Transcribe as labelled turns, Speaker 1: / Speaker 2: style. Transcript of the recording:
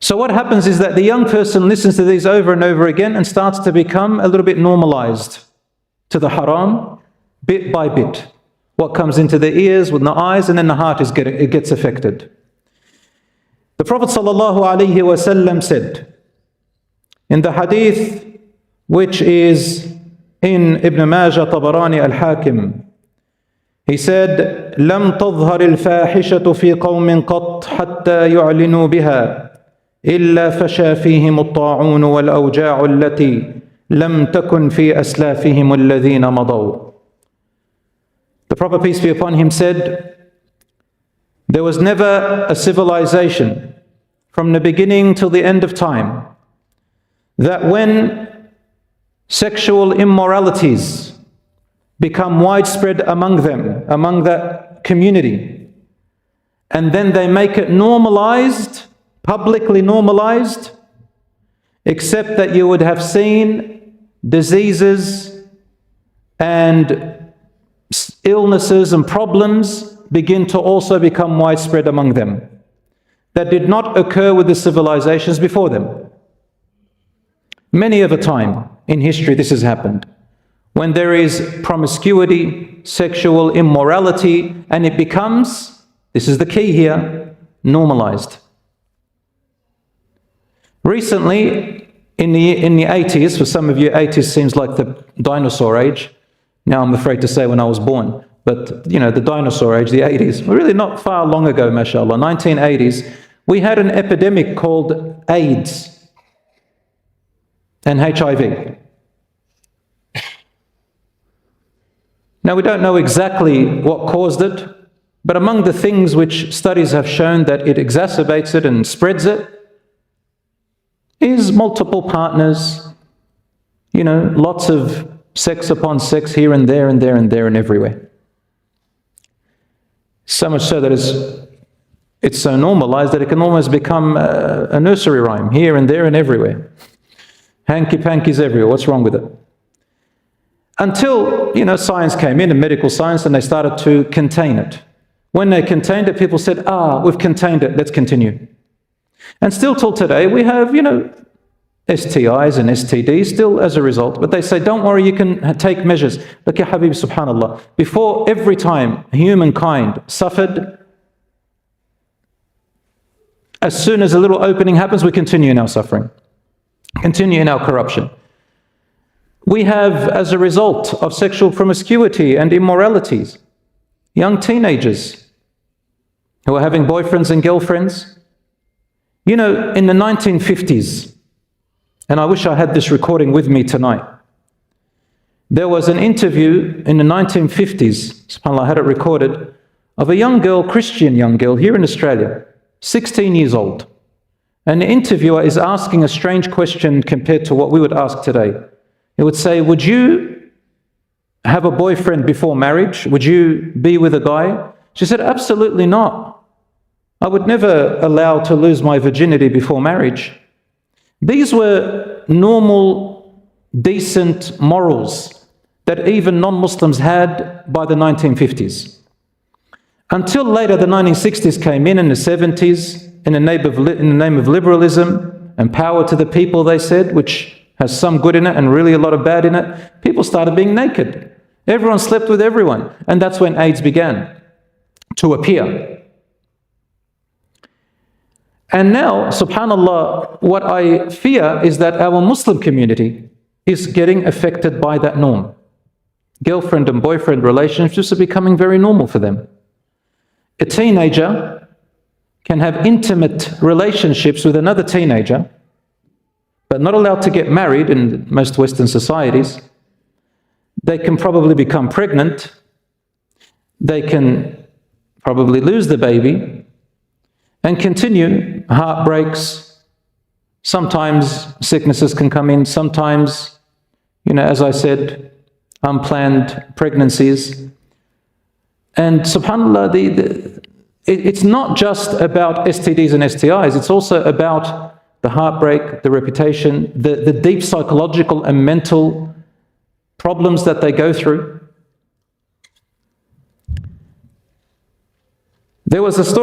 Speaker 1: So what happens is that the young person listens to these over and over again and starts to become a little bit normalized to the haram, bit by bit. What comes into the ears, with the eyes, and then the heart it gets affected. The Prophet ﷺ said, in the hadith which is in Ibn Majah, Tabarani, Al-Hakim, he said, لم تظهر الفاحشة في قوم قط حتى يعلنوا بها إلا فشى فيهم الطاعون والأوجاع التي لم تكن في أسلافهم الذين مضوا. The Prophet, peace be upon him, said, there was never a civilization from the beginning till the end of time that when sexual immoralities become widespread among them, among that community, and then they make it normalized, publicly normalized, except that you would have seen diseases and illnesses and problems begin to also become widespread among them that did not occur with the civilizations before them. Many of a time in history this has happened, when there is promiscuity, sexual immorality, and it becomes, this is the key here, normalized. Recently, in the 80s, for some of you, 80s seems like the dinosaur age. Now I'm afraid to say when I was born, but you know, the dinosaur age, the 80s, really not far long ago, mashallah, 1980s, we had an epidemic called AIDS and HIV. Now we don't know exactly what caused it, but among the things which studies have shown that it exacerbates it and spreads it is multiple partners, you know, lots of sex upon sex here and there and there and there and everywhere. So much so that it's so normalized that it can almost become a nursery rhyme, here and there and everywhere. Hanky-panky's everywhere, what's wrong with it? Until, you know, science came in, and medical science, and they started to contain it. When they contained it, people said, we've contained it, let's continue. And still till today, we have, you know, STIs and STDs still as a result. But they say, don't worry, you can take measures. Look, ya Habib, subhanallah, before every time humankind suffered, as soon as a little opening happens, we continue in our suffering, continue in our corruption. We have, as a result of sexual promiscuity and immoralities, young teenagers who are having boyfriends and girlfriends. You know, in the 1950s, and I wish I had this recording with me tonight, there was an interview in the 1950s, subhanAllah, I had it recorded, of a young girl, Christian young girl here in Australia, 16 years old. And the interviewer is asking a strange question compared to what we would ask today. It would say, would you have a boyfriend before marriage? Would you be with a guy? She said, absolutely not. I would never allow to lose my virginity before marriage. These were normal, decent morals that even non-Muslims had by the 1950s. Until later, the 1960s came in the 70s, in the name of liberalism and power to the people, they said, which has some good in it and really a lot of bad in it. People started being naked. Everyone slept with everyone. And that's when AIDS began to appear. And now, subhanallah, what I fear is that our Muslim community is getting affected by that norm. Girlfriend and boyfriend relationships are becoming very normal for them. A teenager can have intimate relationships with another teenager, but not allowed to get married in most Western societies. They can probably become pregnant. They can probably lose the baby and continue. Heartbreaks. Sometimes sicknesses can come in. Sometimes, you know, as I said, unplanned pregnancies. And subhanAllah, it's not just about STDs and STIs. It's also about the heartbreak, the reputation, the deep psychological and mental problems that they go through. There was a story